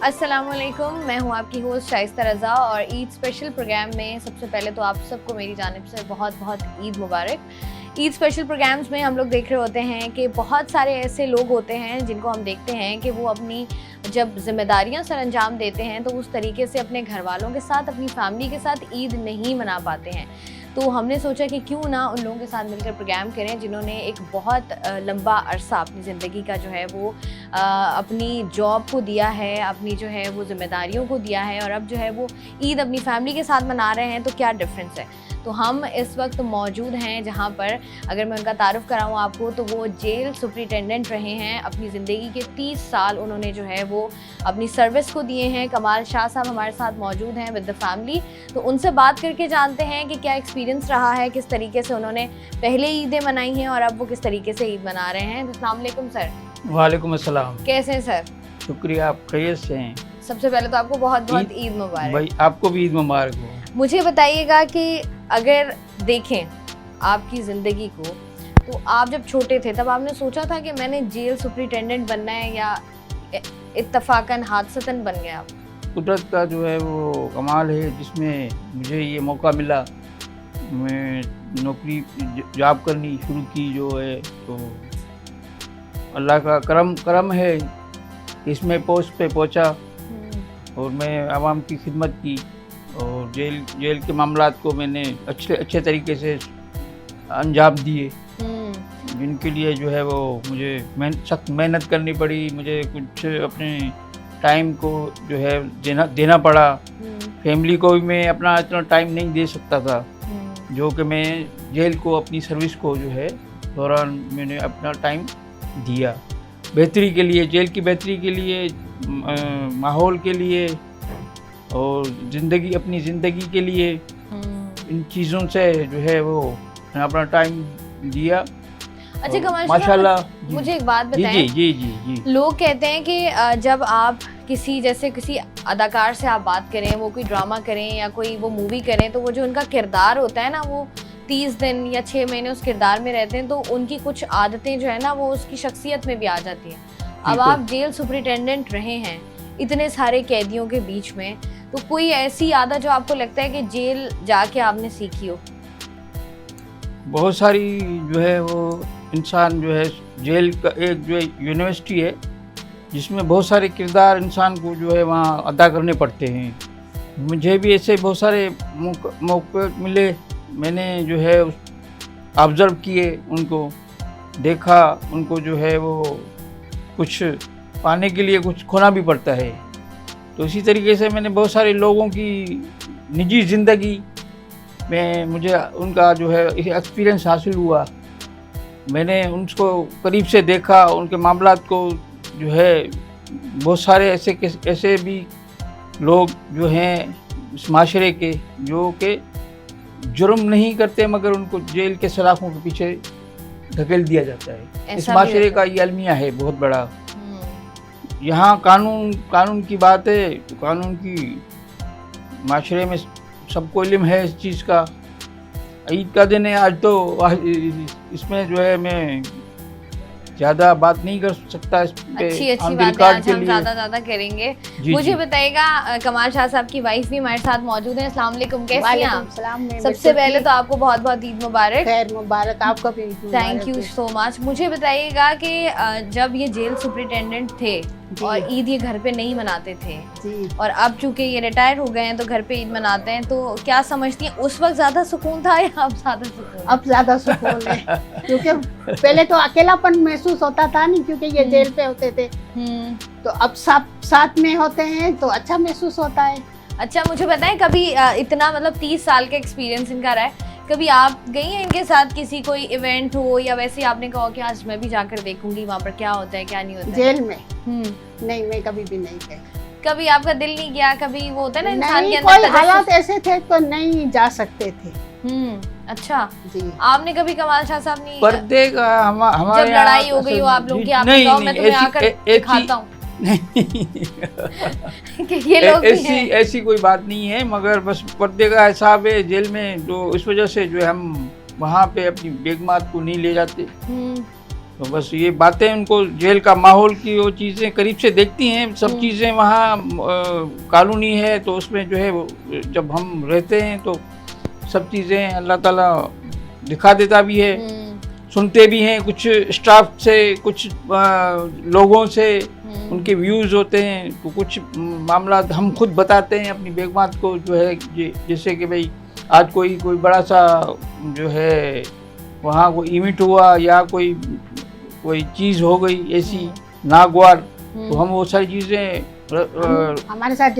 अस्सलामुअलैकुम, मैं हूँ आपकी होस्ट शाइस्ता रज़ा और ईद स्पेशल प्रोग्राम में सबसे पहले तो आप सबको मेरी जानिब से बहुत बहुत ईद मुबारक। ईद स्पेशल प्रोग्राम्स में हम लोग देख रहे होते हैं कि बहुत सारे ऐसे लोग होते हैं जिनको हम देखते हैं कि वो अपनी जब जिम्मेदारियां सर अंजाम देते हैं तो उस तरीके से अपने घर वालों के साथ, अपनी फैमिली के साथ ईद नहीं मना पाते हैं। तो हमने सोचा कि क्यों ना उन लोगों के साथ मिलकर प्रोग्राम करें जिन्होंने एक बहुत लंबा अरसा अपनी ज़िंदगी का जो है वो अपनी जॉब को दिया है, अपनी जो है वो ज़िम्मेदारियों को दिया है और अब जो है वो ईद अपनी फैमिली के साथ मना रहे हैं। तो क्या डिफरेंस है? तो हम इस वक्त मौजूद हैं जहां पर अगर मैं उनका तारुफ कराऊं आपको तो वो जेल सुपरिटेंडेंट रहे हैं। अपनी ज़िंदगी के 30 साल उन्होंने जो है वो अपनी सर्विस को दिए हैं। कमाल शाह साहब हमारे साथ मौजूद हैं विद द फैमिली। तो उनसे बात करके जानते हैं कि क्या एक्सपीरियंस रहा है, किस तरीके से उन्होंने पहले ईदें मनाई हैं और अब वो किस तरीके से ईद मना रहे हैं। अस्सलाम वालेकुम सर। वालेकुम अस्सलाम। कैसे हैं सर? शुक्रिया, आप खैरियत से हैं? सबसे पहले तो आपको बहुत बहुत ईद मुबारक। भाई आपको भी ईद मुबारक हो। मुझे बताइएगा कि अगर देखें आपकी ज़िंदगी को तो आप जब छोटे थे तब आपने सोचा था कि मैंने जेल सुपरिटेंडेंट बनना है या इत्तफाकन हादसतन बन गया आप? कुदरत का जो है वो कमाल है जिसमें मुझे ये मौका मिला। मैं नौकरी जॉब करनी शुरू की जो है तो अल्लाह का करम है इसमें पोस्ट पे पहुंचा और मैं आवाम की खिदमत की और जेल के मामलात को मैंने अच्छे तरीके से अंजाम दिए, जिनके लिए जो है वो मुझे सख्त मेहनत करनी पड़ी। मुझे कुछ अपने टाइम को जो है देना पड़ा। फैमिली को भी मैं अपना इतना टाइम नहीं दे सकता था जो कि मैं जेल को, अपनी सर्विस को जो है दौरान मैंने अपना टाइम दिया बेहतरी के लिए, जेल की बेहतरी के लिए, माहौल के लिए और अपनी ज़िंदगी के लिए। इन चीज़ों से जो है वो अपना टाइम दिया। अच्छा कमाल, माशाल्लाह। मुझे एक बात बताएं। जी जी जी जी। लोग कहते हैं कि जब आप किसी अदाकार से आप बात करें, वो कोई ड्रामा करें या कोई वो मूवी करें तो वो जो उनका किरदार होता है ना वो 30 दिन या 6 महीने उस किरदार में रहते हैं तो उनकी कुछ आदतें जो है ना वो उसकी शख्सियत में भी आ जाती हैं। अब आप जेल सुपरिटेंडेंट रहे हैं इतने सारे कैदियों के बीच में, तो कोई ऐसी आदत जो आपको लगता है कि जेल जाके आपने सीखी हो? बहुत सारी जो है वो इंसान जो है जेल का एक जो है यूनिवर्सिटी है जिसमें बहुत सारे किरदार इंसान को जो है वहाँ अदा करने पड़ते हैं। मुझे भी ऐसे बहुत सारे मौके मिले। मैंने जो है ऑब्ज़र्व किए, उनको देखा, उनको जो है वो कुछ पाने के लिए कुछ खोना भी पड़ता है। तो इसी तरीके से मैंने बहुत सारे लोगों की निजी ज़िंदगी में मुझे उनका जो है एक्सपीरियंस हासिल हुआ। मैंने उनको करीब से देखा, उनके मामलात को जो है बहुत सारे ऐसे भी लोग जो हैं इस माशरे के जो कि जुर्म नहीं करते मगर उनको जेल के सलाखों के पीछे धकेल दिया जाता है। इस माशरे का ये अलमिया है बहुत बड़ा। यहाँ कानून की बात है तो कानून की माशरे में सबको इल्म है इस चीज़ का। ईद का दिन है आज, तो इसमें जो है मैं ज़्यादा बात नहीं कर सकता इस पे। अच्छी बात है, आज हम ज़्यादा करेंगे। मुझे बताइएगा, कमाल शाह साहब की वाइफ भी हमारे साथ मौजूद है। अस्सलाम वालेकुम, कैसी हैं आप? सबसे पहले तो आपको बहुत बहुत ईद मुबारक। खैर मुबारक, आपको भी थैंक यू सो मच। मुझे बताइएगा कि जब ये जेल सुपरिटेंडेंट थे और ईद ये घर पे नहीं मनाते थे जी, और अब चूंकि ये रिटायर हो गए हैं तो घर पे ईद मनाते हैं, तो क्या समझती हैं उस वक्त ज़्यादा सुकून था या अब ज़्यादा सुकून? अब ज़्यादा सुकून है क्योंकि पहले तो अकेलापन महसूस होता था नहीं, क्योंकि ये जेल पे होते थे। तो अब सब साथ में होते हैं तो अच्छा महसूस होता है। अच्छा मुझे बताएं, कभी इतना मतलब 30 साल का एक्सपीरियंस इनका रहा है, कभी आप गई हैं इनके साथ किसी कोई इवेंट हो या वैसे आपने कहा कि आज मैं भी जाकर देखूंगी वहाँ पर क्या होता है क्या नहीं होता है? जेल में नहीं, मैं कभी भी नहीं गई। कभी आपका दिल नहीं गया? कभी वो होता है ना इंसान के अंदर, अंदर कोई हालात ऐसे थे तो नहीं जा सकते थे। अच्छा जी। आपने कभी कमाल शाह साहब नहीं पर्दे का हमारे जब लड़ाई हो गई हो आप लोग की, आपने कहा मैं तुम्हें आकर दिखाता हूँ कि ये लोग ऐसी कोई बात नहीं है, मगर बस पर्दे का हिसाब है जेल में। जो इस वजह से जो है हम वहाँ पे अपनी बेगमात को नहीं ले जाते तो बस ये बातें उनको जेल का माहौल की वो चीज़ें करीब से देखती हैं, सब चीज़ें वहाँ कानूनी है, तो उसमें जो है वो जब हम रहते हैं तो सब चीज़ें अल्लाह ताला दिखा देता भी है, सुनते भी हैं कुछ स्टाफ से, कुछ लोगों से उनके व्यूज़ होते हैं, तो कुछ मामला हम खुद बताते हैं अपनी बेगमात को, जो है जैसे कि भाई आज कोई बड़ा सा जो है वहाँ कोई इवेंट हुआ या कोई चीज़ हो गई ऐसी नागवार, तो हम वो सारी चीज़ें हमारे साथ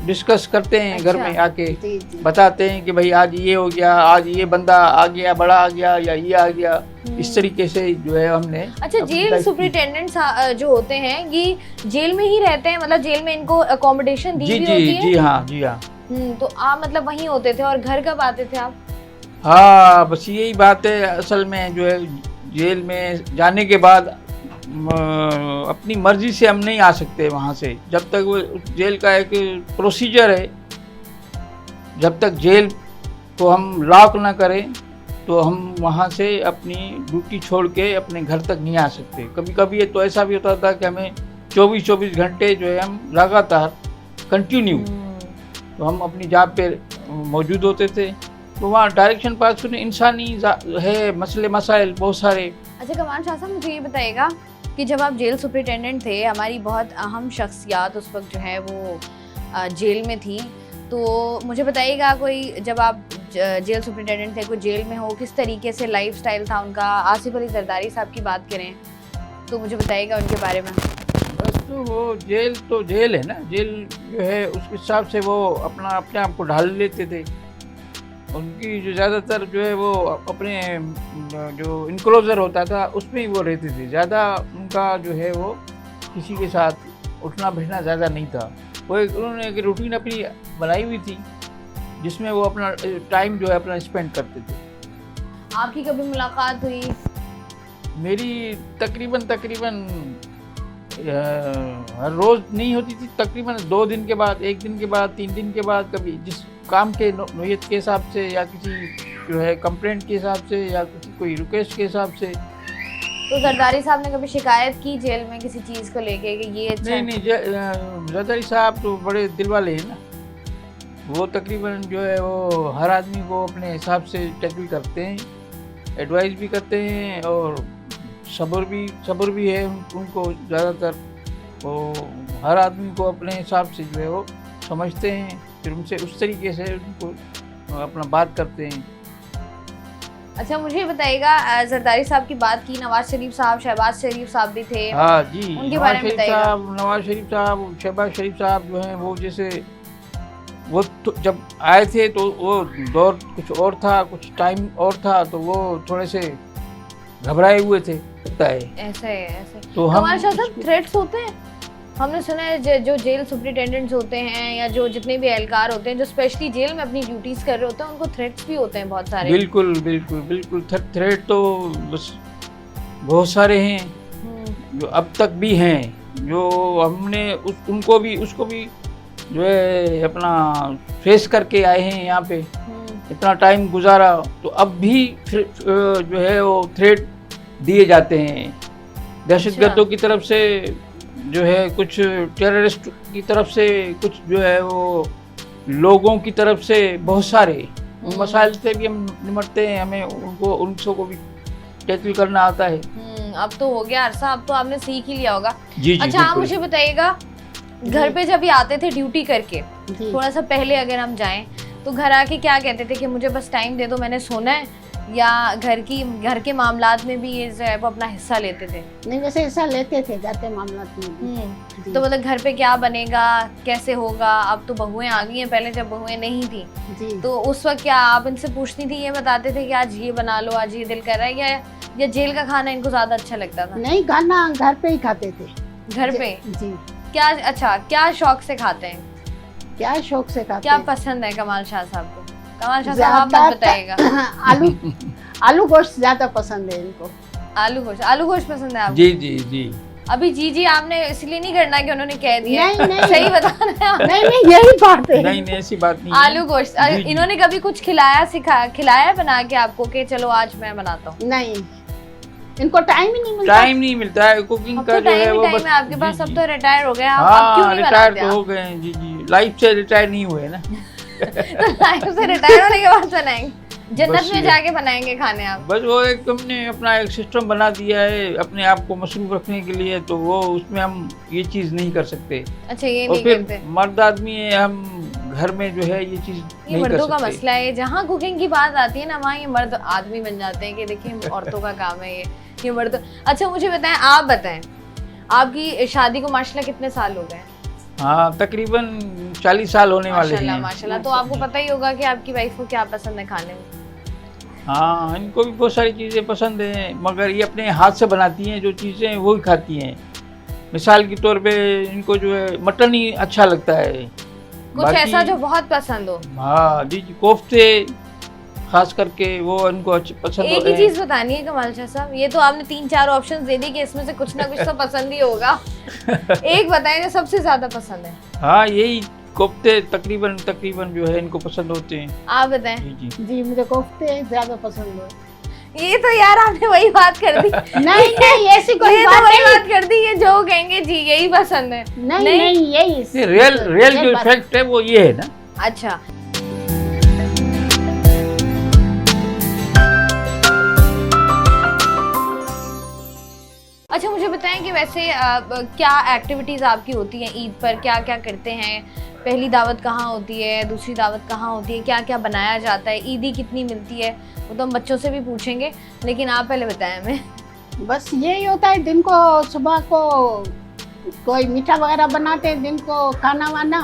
डिस्कस करते हैं। अच्छा। घर में आके जी, जी। बताते हैं कि भाई आज ये हो गया, आज ये बंदा आ गया, बड़ा आ गया या ये आ गया, इस तरीके से जो है हमने। अच्छा, जेल सुपरिटेंडेंट्स जो होते हैं ये जेल में ही रहते हैं, मतलब जेल में इनको अकोमोडेशन दी जी हुई जी होती है? जी हाँ, जी हाँ। तो आप मतलब वहीं होते थे, और घर कब आते थे आप? हाँ, बस यही बात है। असल में जो है जेल में जाने के बाद अपनी मर्जी से हम नहीं आ सकते वहाँ से, जब तक वो जेल का एक प्रोसीजर है, जब तक जेल को हम लॉक ना करें तो हम वहाँ से अपनी ड्यूटी छोड़ के अपने घर तक नहीं आ सकते। कभी कभी तो ऐसा भी होता था कि हमें 24 घंटे जो है हम लगातार कंटिन्यू तो हम अपनी जॉब पे मौजूद होते थे, तो वहाँ डायरेक्शन पास करने इंसानी है मसले मसाइल बहुत सारे। अच्छा कमाल शाह साहब, मुझे ये बताइएगा कि जब आप जेल सुपरिटेंडेंट थे, हमारी बहुत अहम शख्सियात उस वक्त जो है वो जेल में थी, तो मुझे बताइएगा कोई, जब आप जेल सुपरिटेंडेंट थे, कोई जेल में हो, किस तरीके से लाइफस्टाइल था उनका? आसिफ अली जरदारी साहब की बात करें तो मुझे बताइएगा उनके बारे में। बस तो वो जेल है ना, जेल जो है उस हिसाब से वो अपने आप को ढाल लेते थे। उनकी जो ज़्यादातर जो है वो अपने जो इनक्लोजर होता था उसमें ही वो रहते थे, ज़्यादा उनका जो है वो किसी के साथ उठना बैठना ज़्यादा नहीं था। वो उन्होंने एक रूटीन अपनी बनाई हुई थी जिसमें वो अपना टाइम जो है अपना स्पेंड करते थे। आपकी कभी मुलाकात हुई? मेरी तकरीबन हर रोज़ नहीं होती थी, तकरीबन 2 दिन के बाद, 1 दिन के बाद, 3 दिन के बाद, कभी जिस काम के नोयत के हिसाब से या किसी जो है कंप्लेंट के हिसाब से या किसी कोई रिक्वेस्ट के हिसाब से। तो जरदारी साहब ने कभी शिकायत की जेल में किसी चीज़ को लेके कि ये अच्छा नहीं, जरदारी साहब तो बड़े दिल वाले हैं ना, वो तकरीबन जो है वो हर आदमी को अपने हिसाब से टैकल करते हैं, एडवाइस भी करते हैं और सब्र भी है उनको। ज़्यादातर वो हर आदमी को अपने हिसाब से जो है वो समझते हैं, फिर उनसे उस तरीके से उनको अपना बात करते हैं। अच्छा मुझे बताइएगा, जरदारी साहब की बात की, नवाज शरीफ साहब, शहबाज शरीफ साहब भी थे। हाँ जी, उनके बारे में बताइएगा। नवाज शरीफ साहब, शहबाज शरीफ साहब जो हैं वो जैसे वो तो जब आए थे तो वो दौर कुछ और था, कुछ टाइम और था, तो वो थोड़े से घबराए हुए थे लगता है। ऐसे तो हम कमाल शाह साहब, थ्रेट्स होते हैं? हमने सुना है जो जेल सुपरिटेंडेंट्स होते हैं या जो जितने भी एहलकार होते हैं जो स्पेशली जेल में अपनी ड्यूटीज कर रहे होते हैं, उनको थ्रेट्स भी होते हैं बहुत सारे। बिल्कुल थ्रेट तो बस बहुत सारे हैं जो अब तक भी हैं, जो हमने उसको भी जो है अपना फेस करके आए हैं यहाँ पे, इतना टाइम गुजारा, तो अब भी जो है वो थ्रेट दिए जाते हैं दहशतगर्दों की तरफ से, जो है कुछ टेररिस्ट की तरफ से, कुछ जो है वो लोगों की तरफ से, बहुत सारे उन मसाइल से भी हम निपटते हैं, हमें उनको भी टैकल करना आता है। अब तो हो गया अरसा, अब तो आपने सीख ही लिया होगा। जी अच्छा आप मुझे बताइएगा, घर पे जब ये आते थे ड्यूटी करके, थोड़ा सा पहले अगर हम जाएं तो घर आके क्या कहते थे कि मुझे बस टाइम दे दो, मैंने सोना है, या घर के मामलात में भी ये जो है वो अपना हिस्सा लेते थे? नहीं, वैसे हिस्सा लेते थे घर के मामलात में भी। तो मतलब घर पे क्या बनेगा, कैसे होगा? अब तो बहुएं आ गई हैं, पहले जब बहुएं नहीं थी जी। तो उस वक्त क्या आप इनसे पूछती थी, ये बताते थे कि आज ये बना लो, आज ये दिल कर रहा है, या जेल का खाना इनको ज्यादा अच्छा लगता था? नहीं, खाना घर पे ही खाते थे। घर पे? जी। क्या शौक से खाते हैं? क्या शौक से खाते क्या हैं? पसंद है कमाल शाह साहब को? कमाल शाह साहब आप बताइएगा। आलू गोश्त ज्यादा पसंद है इनको। आलू गोश्त पसंद है आपको? जी। अभी जी आपने इसलिए नहीं करना कि उन्होंने कह दिया। नहीं सही बताना है आप। नहीं यही बात है। नहीं ऐसी बात नहीं। आलू गोश्त इन्होंने कभी कुछ खिलाया बना के आपको कि चलो आज मैं बनाता हूँ? नहीं, इनको टाइम ही नहीं मिलता। टाइम नहीं मिलता है कुकिंग अब का तो जो है टाइम वो ही बस। टाइम है आपके पास, जी, अब जी। तो रिटायर हो गए आप, अब क्यों हाँ नहीं रिटायर बनाते तो हो आप? गए हैं, जी जी, लाइफ से रिटायर नहीं हुए ना। तो लाइफ से रिटायर होने के बाद बनाएंगे, जन्नत बस में ये- जाके बनाएंगे खाने आप? बस वो एक हमने अपना एक सिस्टम बना दिया है अपने आप को मसरूफ रखने के लिए, तो वो उसमें हम ये चीज़ नहीं कर सकते। अच्छा, ये और नहीं फिर करते। मर्द आदमी है, हम घर में जो है ये चीज़ ये नहीं कर मर्दों का सकते। मसला है, जहाँ कुकिंग की बात आती है ना वहाँ ये मर्द आदमी बन जाते हैं कि देखिए औरतों का काम है ये मर्द। अच्छा मुझे बताएं, आप बताएं आपकी शादी को माशाल्लाह कितने साल हो गए? हाँ तकरीबन 40 साल होने वाले माशाल्लाह हैं। माशाल्लाह। तो आपको पता ही होगा कि आपकी वाइफ को क्या पसंद है खाने में। हाँ इनको भी बहुत सारी चीज़ें पसंद हैं, मगर ये अपने हाथ से बनाती हैं जो चीज़ें वो ही खाती हैं। मिसाल के तौर पे इनको जो है मटन ही अच्छा लगता है। कुछ ऐसा जो बहुत पसंद हो। हाँ जी जी, कोफ्ते खास करके वो इनको पसंद एक होते ही हैं। चीज बतानी है कमाल शाह साहब, ये तो आपने 3-4 ऑप्शंस दे दी कि इसमें से कुछ ना कुछ तो पसंद ही होगा। एक बताएं जो सबसे ज्यादा पसंद है। हाँ यही कोफ्ते तकरीबन जो है इनको पसंद होते हैं। आप बताएं। जी जी। जी मुझे कोफ्ते ज्यादा पसंद है। ये तो यार आपने वही बात कर दी। नहीं नहीं ऐसी कोई ये तो बात वही नहीं। बात कर दी, ये जो कहेंगे जी यही पसंद है। नहीं नहीं। नहीं यही ये रियल जो बात- फैक्ट है वो ये है ना। अच्छा अच्छा, मुझे बताएं कि वैसे क्या एक्टिविटीज आपकी होती हैं ईद पर, क्या क्या करते हैं? पहली दावत कहाँ होती है, दूसरी दावत कहाँ होती है, क्या क्या बनाया जाता है, ईदी कितनी मिलती है? वो तो हम बच्चों से भी पूछेंगे, लेकिन आप पहले बताएं हमें। बस यही होता है, दिन को सुबह को कोई मीठा वगैरह बनाते हैं, दिन को खाना वाना,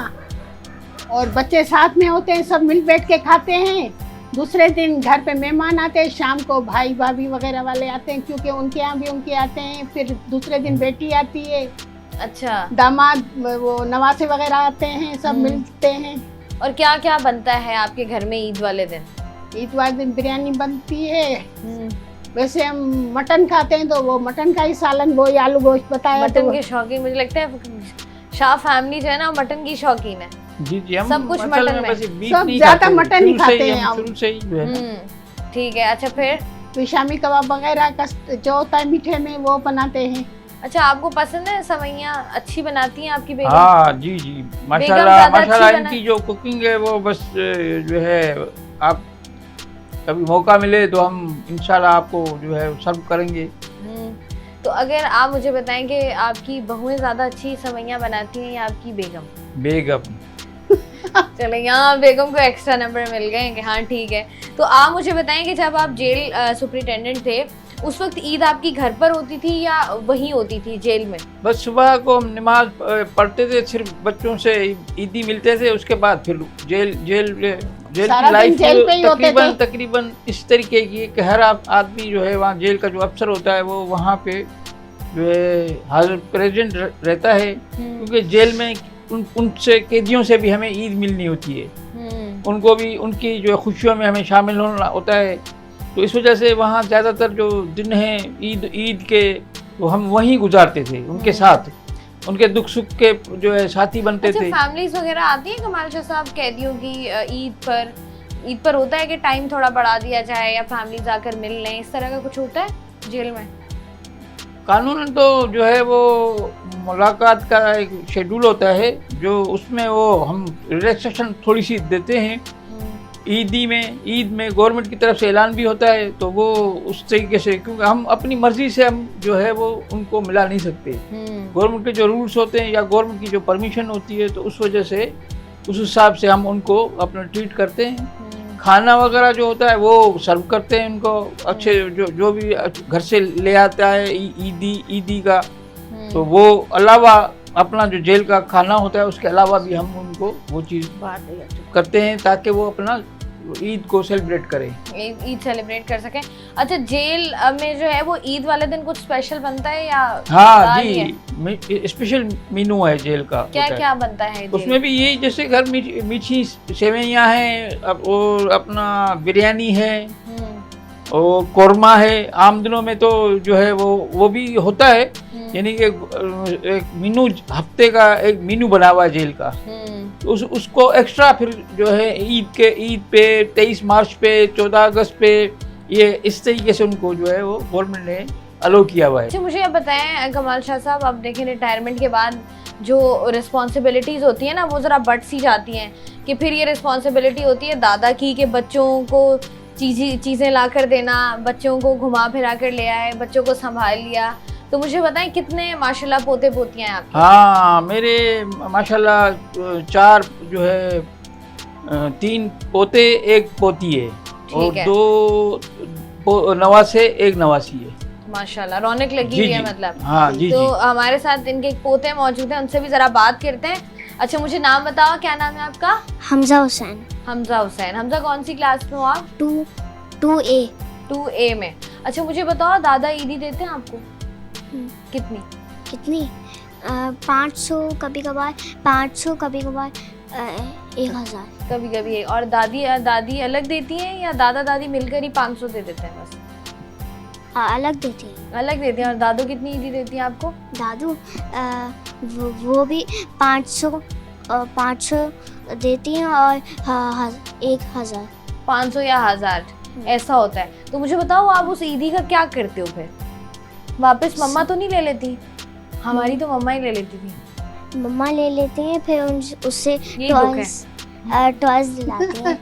और बच्चे साथ में होते हैं, सब मिल बैठ के खाते हैं। दूसरे दिन घर पे मेहमान आते हैं, शाम को भाई भाभी वगैरह वाले आते हैं, क्योंकि उनके यहाँ भी उनके आते हैं। फिर दूसरे दिन बेटी आती है, अच्छा, दामाद वो नवासे वगैरह आते हैं, सब मिलते हैं। और क्या क्या बनता है आपके घर में ईद वाले दिन? ईद वाले दिन बिरयानी बनती है। वैसे हम मटन खाते हैं तो वो मटन का ही सालन, वो ही आलू गोश्त बताया। मटन तो के शौकीन, मुझे लगता है शाह फैमिली जो है ना मटन की शौकीन है। जी जी, हम सब कुछ असल मटन में में। बस ये बीफ सब नहीं ज्यादा खाते, मटन ही शुरू से खाते हैं हम हम। शुरू से ही जो है ना। ठीक है। अच्छा फिर फिर शामी कबाब वगैरह का जो होता है मीठे में वो बनाते हैं। अच्छा, आपको पसंद है? सवैयाँ अच्छी बनाती हैं आपकी बेगम? हाँ जी जी, माशाल्लाह ज्यादा अच्छी माशाल्लाह, बना- इनकी जो कुकिंग है वो बस जो है, आप कभी मौका मिले तो हम इंशाल्लाह आपको जो है सर्व करेंगे। तो अगर आप मुझे बताएं कि आपकी बहुएं ज्यादा अच्छी सवैयाँ बनाती हैं या आपकी बेगम? बेगम। चले, यहाँ बेगम को एक्स्ट्रा नंबर मिल गए कि हाँ ठीक है। तो आप मुझे बताएं कि जब आप जेल सुपरिटेंडेंट थे उस वक्त ईद आपकी घर पर होती थी या वहीं होती थी जेल में? बस सुबह को हम नमाज पढ़ते थे, सिर्फ बच्चों से ईदी मिलते थे, उसके बाद फिर जेल सारा की लाइफ दिन जेल पे ही होते थे। तकरीबन इस तरीके की है कि हर आदमी जो है वहाँ जेल का जो अफसर होता है वो वहाँ पे जो है हाजिर प्रेजेंट रहता है, क्योंकि जेल में उनसे कैदियों से भी हमें ईद मिलनी होती है, उनको भी उनकी जो खुशियों में हमें शामिल होना होता है। तो इस वजह से वहाँ ज़्यादातर जो दिन हैं ईद के तो हम वहीं गुजारते थे उनके साथ, उनके दुख सुख के जो है साथी बनते अच्छा, थे। फैमिलीज वगैरह आती हैं कमाल शाह साहब कैदियों की ईद पर होता है कि टाइम थोड़ा बढ़ा दिया जाए या फैमिलीज आकर मिल लें, इस तरह का कुछ होता है जेल में? कानूनन तो जो है वो मुलाकात का एक शेड्यूल होता है, जो उसमें वो हम रिलैक्सेशन थोड़ी सी देते हैं। ईद में गवर्नमेंट की तरफ से ऐलान भी होता है, तो वो उस तरीके से, क्योंकि हम अपनी मर्जी से हम जो है वो उनको मिला नहीं सकते। गवर्नमेंट के जो रूल्स होते हैं या गवर्नमेंट की जो परमिशन होती है, तो उस वजह से उस हिसाब से हम उनको अपना ट्रीट करते हैं। खाना वगैरह जो होता है वो सर्व करते हैं उनको अच्छे, जो भी घर से ले आता है ईदी का, तो वो अलावा अपना जो जेल का खाना होता है उसके अलावा भी हम उनको वो चीज़ करते हैं ताकि वो अपना ईद को सेलिब्रेट करें, ईद सेलिब्रेट कर सकें। अच्छा, जेल में जो है वो ईद वाले दिन कुछ स्पेशल बनता है या? हाँ जी, स्पेशल मेनू है जेल का। क्या क्या बनता है जेल? उसमें भी यही, जैसे घर मीठी सेवैयाँ हैं और अपना बिरयानी है और कोरमा है। आम दिनों में तो जो है वो भी होता है, यानी कि एक मीनू, हफ्ते का एक मीनू बना हुआ है जेल का, उसको एक्स्ट्रा फिर जो है ईद पे 23 मार्च पे 14 अगस्त पे ये इस तरीके से उनको जो है वो गवर्नमेंट ने अलो किया हुआ है। अच्छा मुझे अब बताएं कमाल शाह साहब, आप देखें रिटायरमेंट के बाद जो रिस्पॉन्सिबिलिटीज़ होती है ना वो ज़रा बढ़ सी जाती हैं कि फिर ये रिस्पॉन्सिबिलिटी होती है दादा की कि बच्चों को चीज़ें ला कर देना, बच्चों को घुमा फिरा कर ले आए, बच्चों को संभाल लिया। तो मुझे बताएं कितने माशाल्लाह पोते पोतियाँ हैं आपके? हाँ मेरे माशाल्लाह 4 जो है 3 पोते 1 पोती है और ठीक है। 2 नवासे 1 नवासी है। माशाल्लाह रौनक लगी जी, हुई है जी। मतलब। हाँ जी तो जी। हमारे साथ इनके एक पोते मौजूद हैं, उनसे भी ज़रा बात करते हैं। अच्छा मुझे नाम बताओ, क्या नाम है आपका? हमजा हुसैन। हमजा हुसैन। हमजा कौन सी क्लास में हो आप? 2A। 2A में। अच्छा मुझे बताओ दादा ईदी देते हैं आपको? हम्म। कितनी? कितनी? 500 कभी कभार, 500 कभी कभार, 1000। कभी कभी। और दादी अलग देती हैं या दादा दादी मिलकर ही 500 दे देते हैं बस? अलग देते हैं। अलग देते हैं। और दादू कितनी ईदी देती है आपको? दादू वो भी 500 देती हैं और 1000। 500 या 1000 ऐसा होता है। तो मुझे बताओ आप उस ईदी का क्या करते हो फिर? वापस मम्मा तो नहीं ले लेती? हमारी तो मम्मा ही ले लेती थी। मम्मा ले लेते हैं, फिर उससे यही दुख है। टॉयज दिलाते हैं।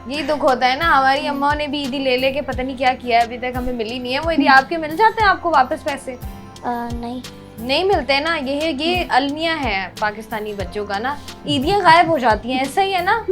यही दुख होता है ना, हमारी अम्मा ने भी ईदी ले लेके पता नहीं क्या किया है, अभी तक हमें मिली नहीं है वो ईदी। आपके मिल जाते हैं आपको वापस पैसे? नहीं मिलते हैं ना। ये अलमिया है पाकिस्तानी बच्चों का ना, ईदियाँ गायब हो जाती हैं, ऐसा ही है ना,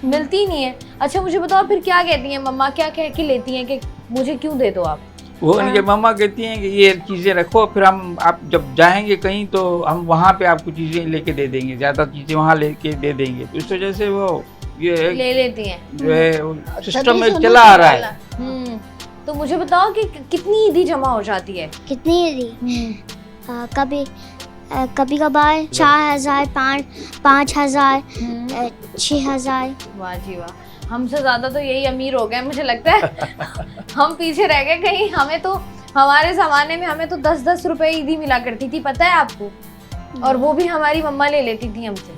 मिलती नहीं है। अच्छा मुझे बताओ फिर क्या कहती हैं मम्मा, क्या कह के लेती हैं कि मुझे क्यों दे दो आप? वो उनके मम्मा कहती हैं कि ये चीज़ें रखो, फिर आप जब जाएंगे कहीं तो हम वहाँ पे आपको चीज़ें लेके दे देंगे, ज़्यादा चीज़ें वहाँ लेके दे देंगे। तो इस वजह से वो ये ले लेती हैं जो है सिस्टम में चला आ रहा है। तो मुझे बताओ कि कितनी ईदी जमा हो जाती है? कितनी दी? कभी कभार 4000, 5000, 6000। वाह जी वाह, हमसे ज़्यादा तो यही अमीर हो गए मुझे लगता है। हम पीछे रह गए कहीं। हमें तो हमारे ज़माने में हमें तो 10-10 रुपए ईदी मिला करती थी, पता है आपको? और वो भी हमारी मम्मा ले लेती थी हमसे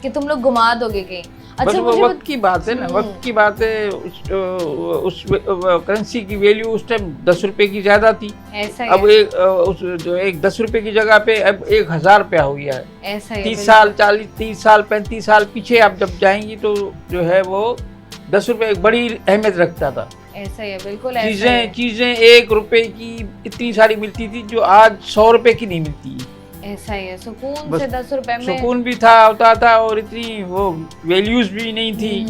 कि तुम लोग घुमा दोगे कहीं। बस अच्छा वो मुझे वक्त की बात है ना, वक्त की बात है। उस करेंसी की वैल्यू उस टाइम 10 रुपए की ज्यादा थी। ऐसा ही अब है। एक 10 रुपए की जगह पे अब 1000 रुपया हो गया है। ऐसा ही है, 30 साल 40 30 साल 35 साल पीछे आप जब जाएंगी तो जो है वो 10 रुपए एक बड़ी अहमियत रखता था। ऐसा ही है, बिल्कुल ऐसा ही है। चीजें 1 रुपए की इतनी सारी मिलती थी जो आज 100 रुपए की नहीं मिलती। ऐसा ही है, सुकून बस से 10 रुपए में सुकून भी था होता था और इतनी वो वैल्यूज भी नहीं थी,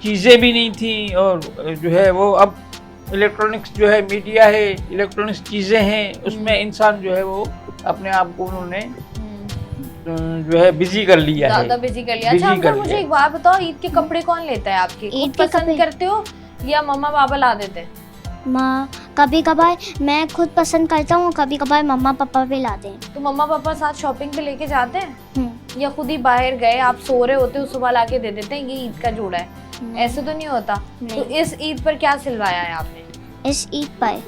चीज़ें भी नहीं थी। और जो है वो अब इलेक्ट्रॉनिक्स जो है, मीडिया है, इलेक्ट्रॉनिक्स चीज़ें हैं, उसमें इंसान जो है वो अपने आप को उन्होंने जो है बिजी कर लिया है, ज़्यादा बिजी कर लिया। अच्छा अंकल मुझे एक बात बताओ, ईद के कपड़े कौन लेता है आपके? ईद खुद के पसंद कपड़े- करते हो या मम्मा पापा ला देते हैं? माँ कभी कभार मैं खुद पसंद करता हूँ, कभी कभार मम्मा पापा भी लाते हैं। तो मम्मा पापा साथ शॉपिंग पे लेके जाते हैं हम्म, या खुद ही बाहर गए, आप सो रहे होते हो, सुबह लाके दे देते हैं ये ईद का जोड़ा है? ऐसे तो नहीं होता। नहीं। तो इस ईद पर क्या सिलवाया है आपने? इस ईद पर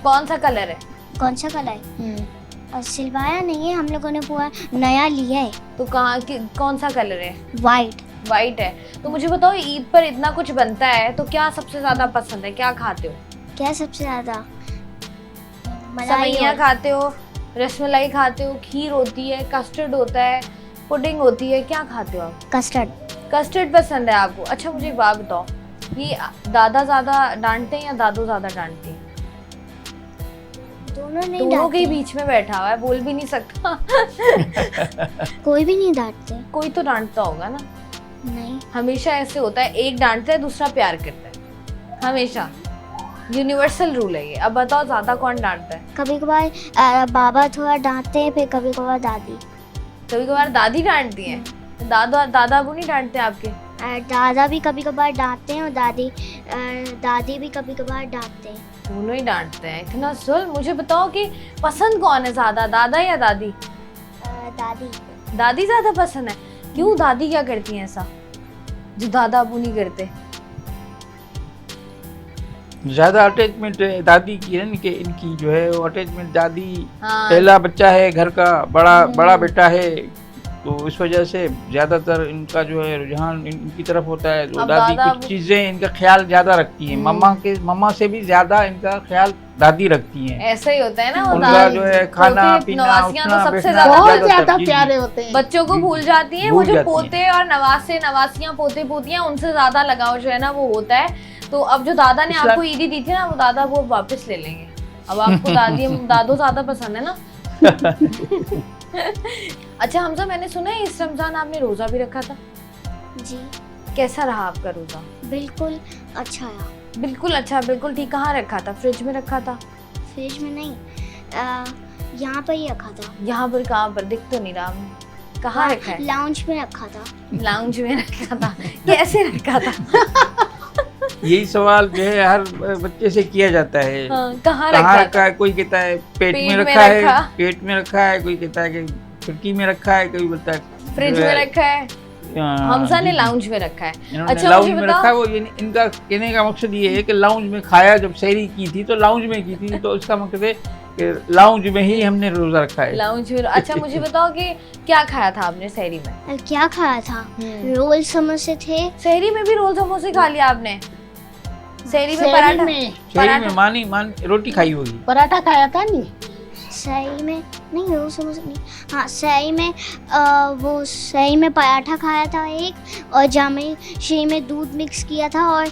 कौन सा कलर है? कौन सा कलर? सिलवाया नहीं है, हम लोगों ने पूरा नया लिया है। तो कौन सा कलर है? वाइट। वाइट है। तो मुझे बताओ ईद पर इतना कुछ बनता है तो क्या सबसे ज्यादा पसंद है, क्या खाते हो? क्या सबसे ज्यादा? सेवइयाँ खाते हो, रसमलाई खाते हो, खीर होती है, कस्टर्ड होता है, पुडिंग होती है, क्या खाते हो आप? कस्टर्ड। कस्टर्ड पसंद है आपको। अच्छा मुझे एक बात बताओ, ये दादा ज्यादा डांटते हैं या दादू ज्यादा डांटती हैं? दोनों नहीं दोनों के डांटते। बीच में बैठा हुआ है, बोल भी नहीं सकता। कोई भी नहीं डांटते। कोई तो डांटता होगा ना? नहीं। हमेशा ऐसे होता है, एक डांटता है दूसरा प्यार करता है, हमेशा यूनिवर्सल रूल है ये। अब बताओ ज्यादा कौन डांटता है? कभी कभार बाबा थोड़ा डांटते हैं, फिर कभी कभार दादी। कभी कभार दादी डांटती है, दादा अबू नहीं डांटते आपके? दादा भी कभी कभार डांटते हैं और दादी भी कभी कभार डांटते हैं। दोनों ही डांटते हैं, इतना जुल्म। मुझे बताओ कि पसंद कौन है ज्यादा, दादा या दादी? दादी। दादी ज्यादा पसंद है। क्यों, दादी क्या करती हैं ऐसा जो दादा अबू नहीं करते? ज्यादा अटैचमेंट दादी की है कि इनकी जो है वो अटैचमेंट दादी हाँ। पहला बच्चा है घर का, बड़ा बेटा है, तो इस वजह से ज़्यादातर इनका जो है रुझान इनकी तरफ होता है। जो अब दादी दादा कुछ चीज़ें इनका ख्याल ज़्यादा रखती हैं, मम्मा से भी ज़्यादा इनका ख्याल दादी रखती हैं। ऐसा ही होता है ना, वो उनका दादी जो है खाना पोते पीना नवासियां तो उठना सबसे बैठना ज्यादा बहुत ज्यादा जी, प्यारे होते हैं। बच्चों को जी, भूल जाती हैं। वो भूल जो जाती हैं। पोते और नवासे नवासियां पोते पोतियां उनसे ज्यादा लगाव जो है ना वो होता है। तो अब जो दादा ने इसलिए- आपको ईदी दी थी ना, वो दादा वो वापस ले लेंगे। अब आपको दादो ज्यादा पसंद है ना। अच्छा हमजा, मैंने सुना है इस रमजान आपने रोजा भी रखा था, जी कैसा रहा आपका रोजा? बिल्कुल अच्छा है। बिल्कुल अच्छा, बिल्कुल ठीक। कहाँ रखा था? फ्रिज में रखा था? फ्रिज में नहीं, यहाँ पर ही रखा था। यहाँ पर? कहाँ पर? दिख तो नहीं रहा। कहाँ रखा है? लाउंज में रखा था। लाउंज में रखा था? कैसे रखा था? यही सवाल जो है हर बच्चे से किया जाता है। हाँ, कहाँ कहाँ रखा रखा था? है? कोई कहता है पेट में पेट में रखा है, रखा। पेट में रखा है, कोई कहता है कि खिड़की में रखा है, कोई बोलता है फ्रिज जो में है, रखा है। हमजा ने जी, लाउंज में रखा है। इन्होंने अच्छा, लाउंज मुझे में बताओ। रखा है। वो इनका कहने का मकसद ये है कि लाउंज में खाया, जब सहरी की थी तो लाउंज में की थी, तो इसका मकसद है कि लाउंज में ही हमने रोजा रखा है। लाउंज में। अच्छा मुझे बताओ कि क्या खाया था आपने सहरी में? क्या खाया था? रोल समोसे थे। सहरी में भी रोल समोसे खा लिया आपने? सहरी में शहरी पराठा? में सहरी में मान रोटी खाई होगी। पराठा खाया था नहीं? सही में नहीं, रोल समोसे नहीं। हाँ सही में वो सही में पराठा खाया था एक, और जामे शी में दूध मिक्स किया था, और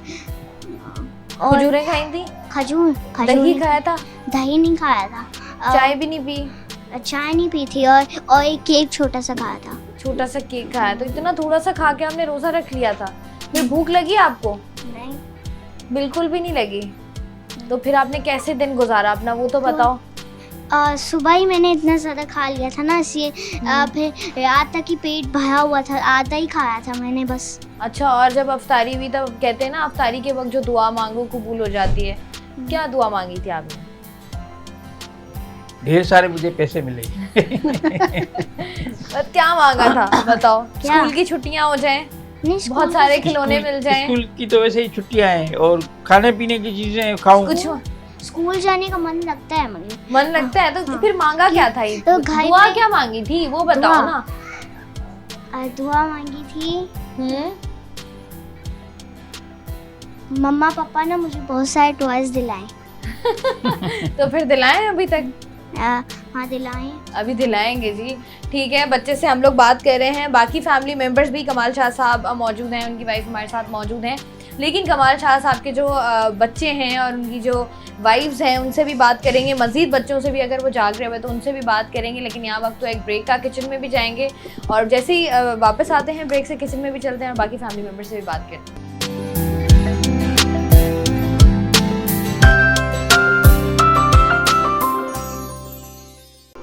खजूरें खाई थी? खजूर दही नहीं- खाया था? दही नहीं खाया था। चाय भी नहीं पी? चाय नहीं पी थी, और एक केक छोटा सा खाया था। छोटा सा केक खाया? तो इतना थोड़ा सा खा के आपने रोजा रख लिया था? फिर भूख लगी आपको? नहीं, बिल्कुल भी नहीं लगी? तो फिर आपने कैसे दिन गुजारा अपना, वो तो बताओ। सुबह ही मैंने इतना ज़्यादा खा लिया था ना, इसलिए फिर रात तक ही पेट भरा हुआ था, आधा ही खाया था मैंने बस। अच्छा, और जब अफ्तारी हुई तब कहते हैं ना अफ्तारी के वक्त जो दुआ मांगो कबूल हो जाती है, क्या दुआ मांगी थी आपने? ढेर सारे मुझे पैसे मिले। क्या मांगा था बताओ? क्या? स्कूल की छुट्टियां हो जाएं, नहीं, बहुत सारे खिलौने मिल जाएं, स्कूल की तो वैसे ही छुट्टियां हैं, और खाने पीने की चीजें खाऊं। कुछ स्कूल जाने का मन लगता है मुझे। मन लगता है तो फिर मांगा क्या था? तो घर दुआ पे- क्या मांगी थी वो बताओ दुआ। ना। दुआ मांगी थी, हम्म, मम्मा पापा ने मुझे बहुत सारे टॉयज दिलाए। तो फिर दिलाएं अभी तक? हाँ दिलाए। अभी दिलाएंगे जी। ठीक है, बच्चे से हम लोग बात कर रहे हैं। बाकी फैमिली मेंबर्स भी, कमाल शाह साहब मौजूद हैं, उनकी वाइफ हमारे साथ मौजूद हैं, लेकिन कमाल शाह साहब के जो बच्चे हैं और उनकी जो वाइफ्स हैं उनसे भी बात करेंगे। मज़ीद बच्चों से भी अगर वो जाग रहे हुए तो उनसे भी बात करेंगे। लेकिन यहाँ वक्त तो एक ब्रेक का, किचन में भी जाएंगे, और जैसे ही वापस आते हैं ब्रेक से किचन में भी चलते हैं और बाकी फैमिली मेम्बर से भी बात करते हैं।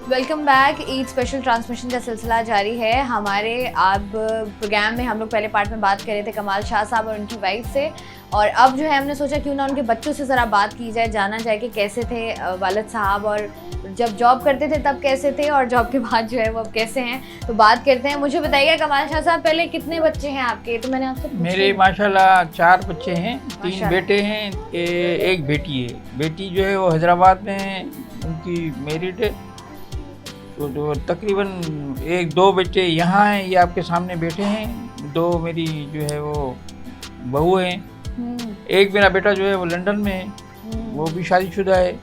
Welcome back. Eid special transmission का सिलसिला जारी है हमारे। अब प्रोग्राम में हम लोग पहले पार्ट में बात कर रहे थे कमाल शाह साहब और उनकी वाइफ से, और अब जो है हमने सोचा क्यों ना उनके बच्चों से ज़रा बात की जाए, जाना जाए कि कैसे थे वालिद साहब, और जब जॉब करते थे तब कैसे थे, और जॉब के बाद जो है वो अब कैसे हैं। तो बात करते हैं। मुझे बताइए कमाल शाह साहब, पहले कितने बच्चे हैं आपके? तो मैंने आपसे मेरे माशाल्लाह 4 बच्चे हैं, 3 माशाल्लाह। बेटे हैं, एक बेटी है। बेटी जो है वो हैदराबाद में है, उनकी मैरिड है। तो जो तकरीबन 1-2 बच्चे यहाँ हैं, ये आपके सामने बैठे हैं। 2 मेरी जो है वो बहू हैं। एक मेरा बेटा जो है वो लंदन में है, वो भी शादीशुदा है,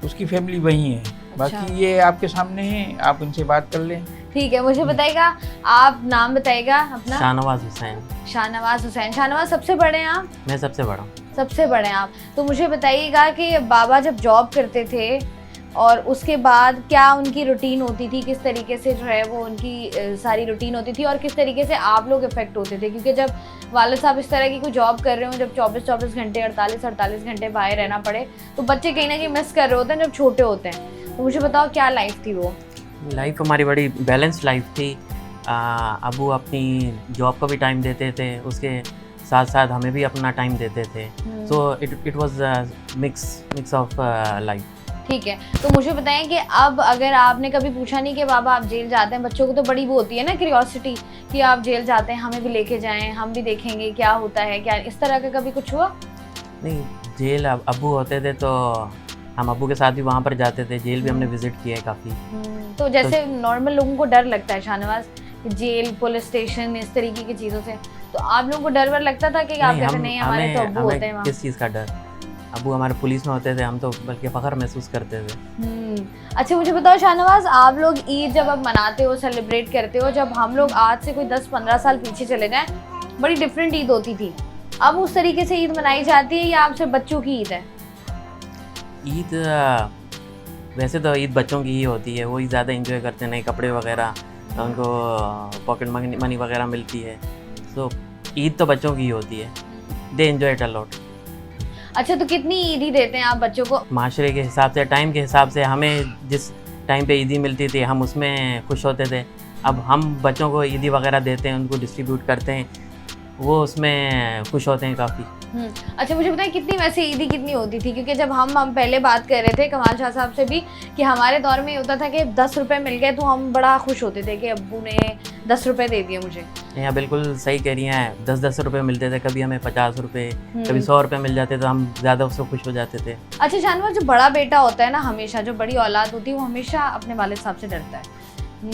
उसकी फैमिली वहीं है। बाकी ये आपके सामने हैं, आप इनसे बात कर लें। ठीक है, मुझे बताइएगा, आप नाम बताइएगा अपना? शाहनवाज हुसैन। शाहनवाज हुसैन। शाहनवाज सबसे बड़े हैं आप? मैं सबसे बड़ा हूँ। सबसे बड़े हैं आप। तो मुझे बताइएगा कि बाबा जब जॉब करते थे और उसके बाद क्या उनकी रूटीन होती थी, किस तरीके से जो है वो उनकी सारी रूटीन होती थी, और किस तरीके से आप लोग इफ़ेक्ट होते थे? क्योंकि जब वालिद साहब इस तरह की कोई जॉब कर रहे हो, जब 24-24 घंटे 48-48 घंटे बाहर रहना पड़े, तो बच्चे कहीं ना कहीं मिस कर रहे होते हैं जब छोटे होते हैं। तो मुझे बताओ क्या लाइफ थी वो? लाइफ हमारी बड़ी बैलेंस लाइफ थी। अबू अपनी जॉब को भी टाइम देते थे, उसके साथ साथ हमें भी अपना टाइम देते थे। So it was mix of life. ठीक है, तो मुझे बताएं कि अब अगर आपने कभी पूछा नहीं कि बाबा आप जेल जाते हैं, बच्चों को तो बड़ी वो होती है ना क्यूरियोसिटी कि आप जेल जाते हैं, हमें भी लेके जाएं, हम भी देखेंगे क्या होता है, क्या इस तरह का कभी कुछ हुआ? नहीं, जेल अबू होते थे तो हम अबू के साथ भी वहाँ पर जाते थे। जेल भी हमने विजिट किया है काफ़ी। तो जैसे नॉर्मल लोगों को डर लगता है शाहनवाज जेल, पुलिस स्टेशन, इस तरीके की चीज़ों से, तो आप लोगों को डर वर लगता था कि आप कहते नहीं हमारे तो अब्बू होते हैं वहाँ? किस चीज़ का डर? अब्बू हमारे पुलिस में होते थे, हम तो बल्कि फ़ख्र महसूस करते थे। अच्छा मुझे बताओ शाहनवाज, आप लोग ईद जब अब मनाते हो, सेलिब्रेट करते हो, जब हम लोग आज से कोई 10-15 साल पीछे चले जाएं, बड़ी डिफरेंट ईद होती थी। अब उस तरीके से ईद मनाई जाती है या आप सिर्फ बच्चों की ईद है? ईद वैसे तो ईद बच्चों की ही होती है, वही ज़्यादा इंजॉय करते हैं, नए कपड़े वगैरह, उनको पॉकेट मनी वगैरह मिलती है, तो ईद तो बच्चों की ही होती है, they enjoy it a lot. अच्छा तो कितनी ईदी देते हैं आप बच्चों को? माशरे के हिसाब से, टाइम के हिसाब से, हमें जिस टाइम पे ईदी मिलती थी हम उसमें खुश होते थे। अब हम बच्चों को ईदी वगैरह देते हैं, उनको डिस्ट्रीब्यूट करते हैं, वो उसमें खुश होते हैं काफ़ी। अच्छा मुझे बताएं कितनी वैसे ईदी कितनी होती थी? क्योंकि जब हम पहले बात कर रहे थे कमाल शाह साहब से भी कि हमारे दौर में होता था कि 10 रुपये मिल गए तो हम बड़ा खुश होते थे कि अब्बू ने 10 रुपये दे दिए मुझे। यहाँ बिल्कुल सही कह रही हैं, 10-10 रुपये मिलते थे, कभी हमें 50 रुपये, कभी 100 रुपये मिल जाते तो हम ज़्यादा उससे खुश हो जाते थे। अच्छा शाहनवाज, जो बड़ा बेटा होता है ना, हमेशा जो बड़ी औलाद होती है वो हमेशा अपने वालिद साहब से डरता है,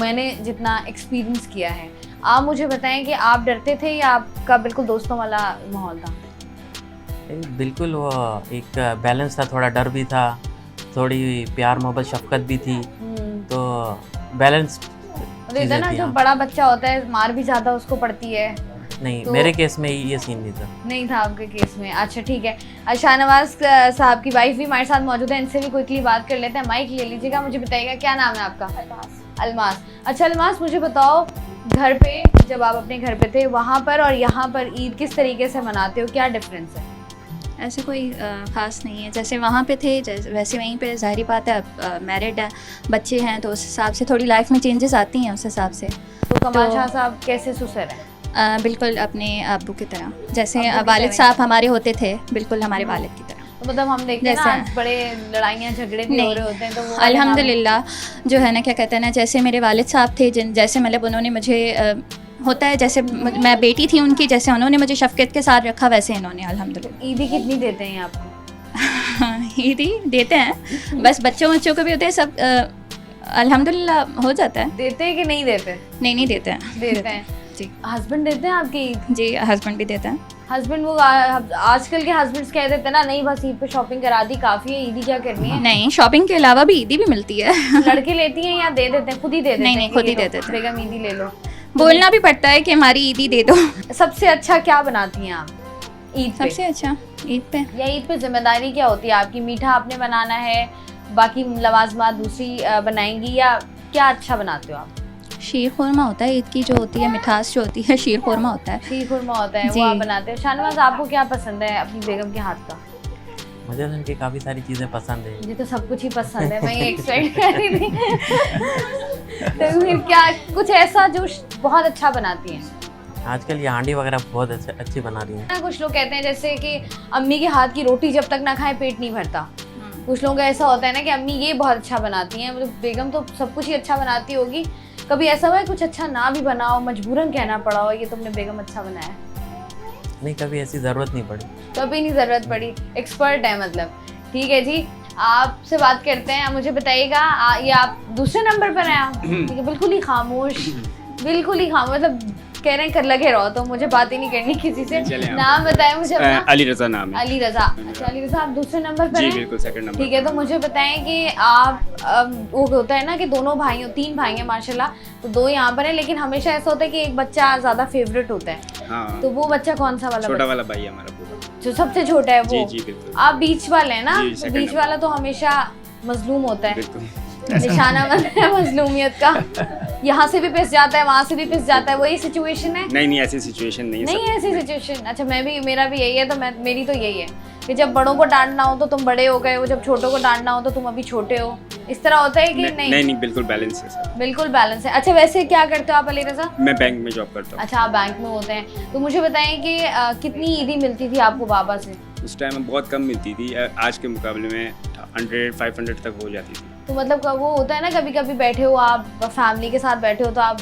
मैंने जितना एक्सपीरियंस किया है। आप मुझे बताएं कि आप डरते थे या आपका बिल्कुल दोस्तों वाला माहौल था? बिल्कुल, वो एक बैलेंस था, थोड़ा डर भी था, थोड़ी प्यार मोहब्बत शफकत भी थी, तो बैलेंस इधर ना जो बड़ा बच्चा होता है मार भी ज़्यादा उसको पड़ती है। नहीं तो मेरे केस में ये सीन नहीं था। नहीं था आपके केस में? अच्छा ठीक है। शाहनवाज साहब की वाइफ भी हमारे साथ मौजूद है, इनसे भी क्विकली बात कर लेते हैं। माइक ले लीजिएगा, मुझे बताइएगा क्या नाम है आपका? अलमास। अच्छा अलमास, मुझे बताओ घर पे जब आप अपने घर पे थे वहाँ पर और यहाँ पर ईद किस तरीके से मनाते हो, क्या डिफरेंस है? ऐसे कोई ख़ास नहीं है, जैसे वहाँ पे थे वैसे वहीं पे ज़ाहिर बात है, अब मैरिड है, बच्चे हैं, तो उस हिसाब से थोड़ी लाइफ में चेंजेस आती हैं उस हिसाब से। तो कमाल शाह साहब कैसे सुसर हैं? बिल्कुल अपने अब्बू की तरह, जैसे वालिद साहब हमारे होते थे, बिल्कुल हमारे वालिद की तरह। तो मतलब हम देखते हैं ना आज बड़े लड़ाइयाँ झगड़े भी हो रहे होते हैं, तो वो अल्हम्दुलिल्लाह जो है ना, क्या कहते हैं ना, जैसे मेरे वालिद साहब थे, जैसे मतलब उन्होंने मुझे होता है जैसे मैं बेटी थी उनकी, जैसे उन्होंने मुझे शफ़क़त के साथ रखा वैसे इन्होंने अल्हम्दुलिल्लाह। ईदी कितनी देते हैं आपको? ईदी देते हैं, बस बच्चों को भी होते हैं, सब अल्हम्दुलिल्लाह हो जाता है। देते हैं कि नहीं देते? नहीं देते हैं। देते हैं जी। हस्बैंड देते हैं आपके ईद? जी हस्बैंड भी देते हैं। हस्बैंड वो आजकल के हस्बैंड्स कह देते हैं ना, नहीं बस ईद पे शॉपिंग करा दी काफ़ी है, ईदी क्या करनी है? नहीं, शॉपिंग के अलावा भी ईदी भी मिलती है। लड़के लेती हैं या दे देते हैं? खुद ही दे देते हैं? नहीं खुद ही दे देते हैं। बेगम ईदी ले लो, बोलना भी पड़ता है कि हमारी ईदी दे दो। सबसे अच्छा क्या बनाती हैं आप ईद पे? सबसे अच्छा ईद पे, या ईद पे जिम्मेदारी क्या होती है आपकी? मीठा आपने बनाना है, बाकी लवाजमात दूसरी बनाएंगी, या क्या अच्छा बनाते हो आप? शीर खुरमा होता है ईद की, जो होती है मिठास जो होती है, शीर खुरमा होता है। शीर खुरमा होता है, वो आप बनाते हैं। शाहनवाज आपको क्या पसंद है अपनी बेगम के हाथ का? मुझे तो उनकी काफ़ी सारी चीज़ें पसंद है। मुझे तो सब कुछ ही पसंद है, मैं ये एक्सपेक्ट कर रही थी। तो फिर क्या कुछ ऐसा जो बहुत अच्छा बनाती हैं? आजकल ये हांडी वगैरह बहुत अच्छी बना रही हैं। कुछ लोग कहते हैं जैसे कि अम्मी के हाथ की रोटी जब तक ना खाए पेट नहीं भरता। कुछ लोगों का ऐसा होता है ना कि अम्मी ये बहुत अच्छा बनाती हैं, मतलब बेगम तो सब कुछ ही अच्छा बनाती होगी। कभी ऐसा हुआ है कुछ अच्छा ना भी बनाओ, मजबूरन कहना पड़ा हो ये तुमने बेगम अच्छा बनाया? नहीं, कभी ऐसी ज़रूरत नहीं पड़ी। कभी नहीं ज़रूरत पड़ी, एक्सपर्ट है मतलब। ठीक है जी, आपसे बात करते हैं। मुझे बताइएगा ये आप दूसरे नंबर पर हैं? आप ठीक है, बिल्कुल ही खामोश, बिल्कुल ही खामोश, मतलब कह रहे हैं कर लगे रहो, तो मुझे बात ही नहीं करनी किसी से। नाम बताएं मुझे अपना। अली रज़ा नाम है। अली रज़ा। अच्छा अली रज़ा, आप दूसरे नंबर पर जी हैं? बिल्कुल सेकंड नंबर। ठीक है, तो मुझे बताएं कि आप वो होता है ना कि दोनों भाइयों 3 भाई हैं माशाल्लाह, तो 2 यहाँ पर हैं, लेकिन हमेशा ऐसा होता है कि एक बच्चा ज़्यादा फेवरेट होता है। हाँ, तो वो बच्चा कौन सा वाला? छोटा वाला भाई है हमारा पूरा, जो सबसे छोटा है वो? जी जी बिल्कुल। आप बीच वाले हैं ना? जी, तो second बीच number। वाला तो हमेशा मजलूम होता है, बिल्कुल निशाना बनता है मजलूमियत का। यहाँ से भी पिस जाता है, वहाँ से भी पिस जाता है, वही सिचुएशन है? नहीं ऐसी सिचुएशन नहीं है। नहीं है ऐसी सिचुएशन। अच्छा मेरा भी यही है, तो मेरी तो यही है कि जब बड़ों को डांटना हो तो तुम बड़े हो गए हो, जब छोटों को डांटना हो तो तुम अभी छोटे हो, इस तरह होता है कि नहीं? नहीं बिल्कुल बैलेंस है सर। बिल्कुल बैलेंस है। अच्छा वैसे क्या करते हो आप अली रज़ा? मैं बैंक में जॉब करता हूँ। अच्छा आप बैंक में होते हैं, तो मुझे बताएं कि कितनी ईदी मिलती थी आपको बाबा से? उस टाइम में बहुत कम मिलती थी, आज के मुकाबले में 100-500 तक हो जाती थी। तो मतलब वो होता है ना, कभी कभी बैठे हो आप फैमिली के साथ बैठे हो तो आप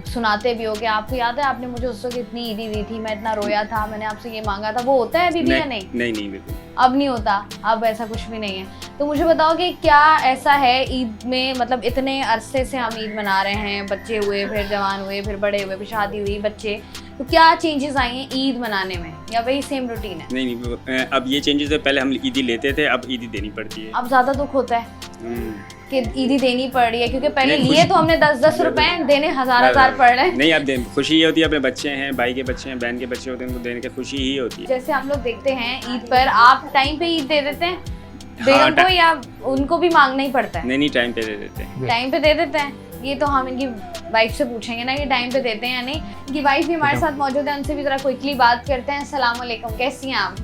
सुनाते भी हो कि आपको याद है आपने मुझे उस वक्त इतनी ईदी दी थी, मैं इतना रोया था, मैंने आपसे ये मांगा था, वो होता है अभी भी या नहीं? नहीं बिल्कुल। अब नहीं होता, अब ऐसा कुछ भी नहीं है। तो मुझे बताओ कि क्या ऐसा है ईद में, मतलब इतने अरसे से हम ईद मना रहे हैं, बच्चे हुए, फिर जवान हुए, फिर बड़े हुए, फिर शादी हुई, बच्चे, तो क्या चेंजेस आई हैं ईद मनाने में, या वही सेम रूटीन है? नहीं, अब ये चेंजेस है। पहले हम ईदी लेते थे, अब ईदी देनी पड़ती है। अब ज़्यादा दुख होता है हम्म, कि ईदी देनी पड़ रही है, क्योंकि पहले नहीं, लिए तो हमने 10-10 रुपए, देने हज़ार पड़ रहे हैं। नहीं, अब खुशी ये होती है, अपने बच्चे हैं, भाई के बच्चे हैं, बहन के बच्चे होते हैं, उनको देने की खुशी ही होती है। जैसे हम लोग देखते हैं ईद पर आप टाइम पे ईद दे देते हैं बेगम को, या उनको भी मांगना ही पड़ता है? नहीं, टाइम पे दे देते हैं। टाइम पे दे देते हैं। ये तो हम इनकी वाइफ से पूछेंगे ना कि टाइम पे देते हैं या नहीं। इनकी वाइफ भी हमारे साथ मौजूद है, उनसे भी जरा क्विकली बात करते हैं। अस्सलाम वालेकुम, कैसी हैं आप?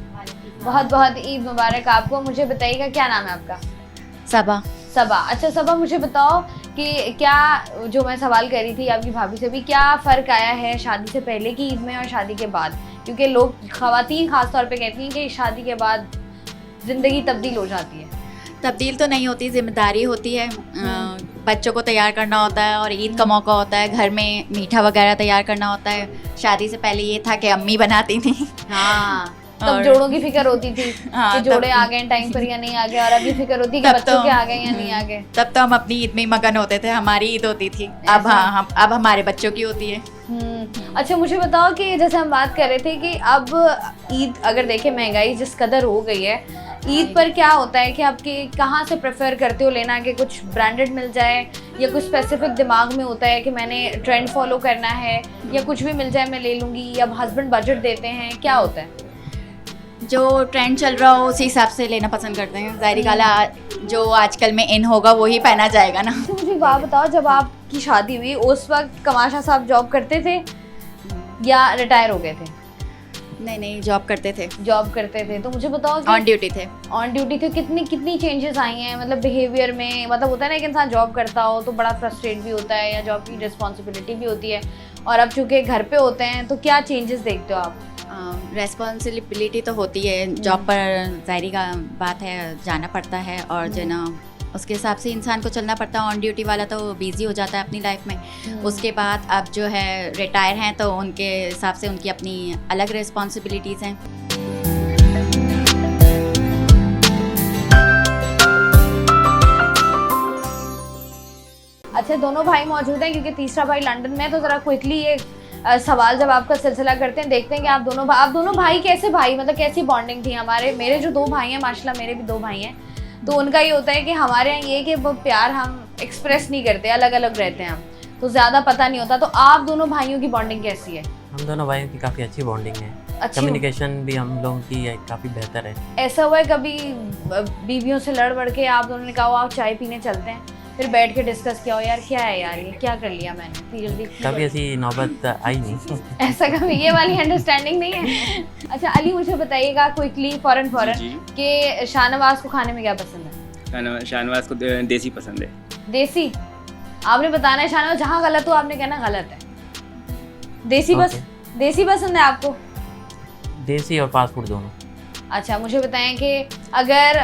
बहुत बहुत ईद मुबारक आपको। मुझे बताइएगा क्या नाम है आपका? सबा। सबा। अच्छा सबा, मुझे बताओ कि क्या, जो मैं सवाल कर रही थी आपकी भाभी से भी, क्या फ़र्क आया है शादी से पहले की ईद में और शादी के बाद? क्योंकि लोग, ख़वातीन ख़ास तौर पे कहती हैं कि शादी के बाद ज़िंदगी तब्दील हो जाती है। तब्दील तो नहीं होती, जिम्मेदारी होती है। बच्चों को तैयार करना होता है और ईद का मौका होता है, घर में मीठा वगैरह तैयार करना होता है। शादी से पहले ये था कि अम्मी बनाती थी। हाँ, तब और- जोड़ों की फिक्र होती थी हाँ, कि जोड़े तब- आ गए टाइम पर या नहीं आ गए, और अभी फिक्र होती है कि तब बच्चों तो- के आ गए या नहीं आ गए। तब तो हम अपनी ईद में ही मगन होते थे, हमारी ईद होती थी। अब ऐसा? हाँ, अब हमारे बच्चों की होती है। अच्छा मुझे बताओ कि जैसे हम बात कर रहे थे कि अब ईद, अगर देखें महंगाई जिस कदर हो गई है, ईद पर क्या होता है कि आपके कहाँ से प्रेफर करते हो लेना, कि कुछ ब्रांडेड मिल जाए, या कुछ स्पेसिफिक दिमाग में होता है कि मैंने ट्रेंड फॉलो करना है, या कुछ भी मिल जाए मैं ले लूँगी, या हस्बैंड बजट देते हैं, क्या होता है? जो ट्रेंड चल रहा हो उसी हिसाब से लेना पसंद करते हैं। ज़ाहिर गाल जो आजकल में इन होगा वही पहना जाएगा ना। तो मुझे एक बात बताओ, जब आपकी शादी हुई उस वक्त कमाशा साहब जॉब करते थे या रिटायर हो गए थे? नहीं, जॉब करते थे, जॉब करते थे। तो मुझे बताओ कि ऑन ड्यूटी थे। ऑन ड्यूटी थे, कितनी चेंजेस आई हैं, मतलब बिहेवियर में? मतलब होता है ना कि इंसान जॉब करता हो तो बड़ा फ्रस्ट्रेट भी होता है, या जॉब की रिस्पॉन्सिबिलिटी भी होती है, और अब चूंकि घर पे होते हैं तो क्या चेंजेस देखते हो आप? रेस्पॉन्सिबिलिटी तो होती है, जॉब पर ज़ाहिर का बात है, जाना पड़ता है, और जो ना उसके हिसाब से इंसान को चलना पड़ता है। ऑन ड्यूटी वाला तो बिज़ी हो जाता है अपनी लाइफ में। उसके बाद अब जो है रिटायर हैं तो उनके हिसाब से उनकी अपनी अलग रिस्पॉन्सिबिलिटीज़ हैं। अच्छा, दोनों भाई मौजूद हैं क्योंकि तीसरा भाई लंदन में है, तो ज़रा क्विकली ये सवाल जवाब का सिलसिला करते हैं, देखते हैं कि आप दोनों भाई कैसे भाई, मतलब कैसी बॉन्डिंग थी? मेरे जो 2 भाई हैं, माशाल्लाह मेरे भी 2 भाई हैं, तो उनका ये होता है कि हमारे यहाँ ये कि वो प्यार हम एक्सप्रेस नहीं करते, अलग अलग रहते हैं हम, तो ज़्यादा पता नहीं होता। तो आप दोनों भाइयों की बॉन्डिंग कैसी है? हम दोनों भाइयों की काफ़ी अच्छी बॉन्डिंग है। अच्छी। कम्युनिकेशन भी हम लोगों की काफ़ी बेहतर है। ऐसा हुआ है कभी बीवियों से लड़ बढ़ के आप दोनों ने कहा आप चाय पीने चलते हैं, फिर बैठ के डिस्कस किया हो, यार क्या है यार, ये क्या कर लिया मैंने, इतनी जल्दी कभी ऐसी नौबत आई नहीं। ऐसा कभी ये वाली अंडरस्टैंडिंग नहीं है? अच्छा अली, मुझे बताइएगा क्विकली फौरन जी। कि शाहनवाज को खाने में क्या पसंद है? शाहनवाज को देसी पसंद है। देसी? आपने बताना है शाहनवाज, जहाँ गलत हो आपने कहना गलत है। देसी बस, देसी पसंद है आपको? देसी और फास्ट फूड दोनों। अच्छा मुझे बताएं कि अगर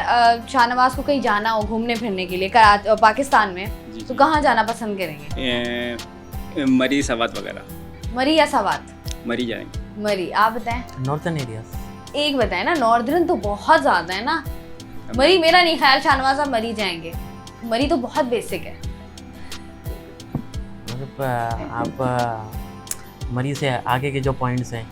शाहनवाज को कहीं जाना हो घूमने फिरने के लिए पाकिस्तान में, जी, तो जी। कहाँ जाना पसंद करेंगे? मरी सवात वगैरह। मरी या सवात? मरी जाएंगे। मरी। आप बताएं? Northern areas. एक बताएं ना, नॉर्दर्न तो बहुत ज़्यादा है ना। मरी मेरा नहीं ख्याल शाहनवाज आप मरी जाएंगे, मरी तो बहुत बेसिक है। मतलब आप मरी से आगे के जो पॉइंट्स हैं,